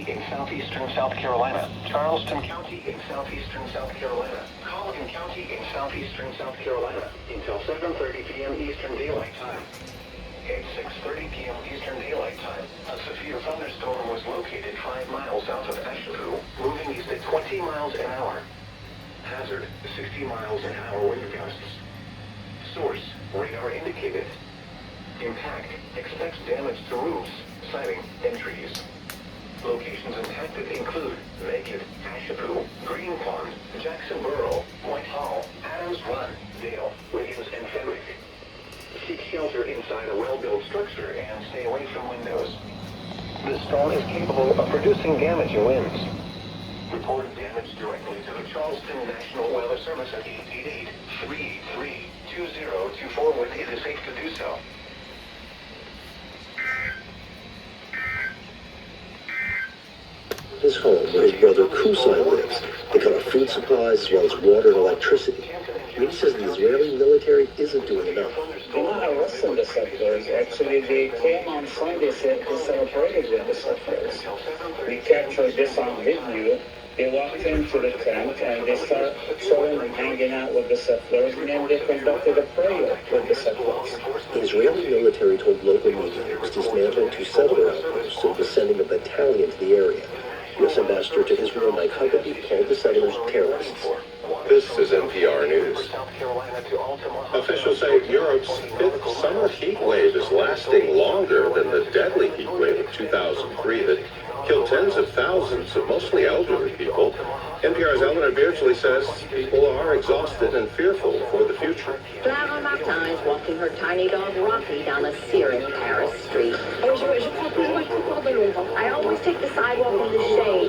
In southeastern South Carolina, Charleston County in southeastern South Carolina, Colligan County in southeastern South Carolina, until 7:30 p.m. Eastern Daylight Time. At 6:30 p.m. Eastern Daylight Time, a severe thunderstorm was located 5 miles south of Asheville, moving east at 20 miles an hour. Hazard, 60 miles an hour wind gusts. Source, radar indicated. Impact, expects damage to roofs, siding, and trees. Locations impacted include Naked, Asheville, Green Pond, Jackson Borough, Whitehall, Adams Run, Dale, Williams, and Fenwick. Seek shelter inside a well-built structure and stay away from windows. The storm is capable of producing damaging winds. Reported damage directly to the Charleston National Weather Service at 888-383-2024 when it is safe to do so. His home, where his brother Kusai lives. They cut off food supplies as well as water and electricity. And he says the Israeli military isn't doing enough. They're not arresting the settlers. Actually, they came on Sunday, said they celebrated with the settlers. We captured this on video. They walked into the tent and they started chilling and hanging out with the settlers, and then they conducted a prayer with the settlers. The Israeli military told local media it was dismantling 2 settler outposts and was sending a battalion to the area. U.S. Ambassador to Israel Mike Huckabee called the settlers terrorists. This is NPR News. Officials say Europe's 5th summer heat wave is lasting longer than the deadly heat wave of 2003 that killed tens of thousands of mostly elderly people. NPR's Eleanor Beardsley says people are exhausted and fearful for the future. Clara Martin is walking her tiny dog Rocky down a searing Paris street. I always take the sidewalk in the shade.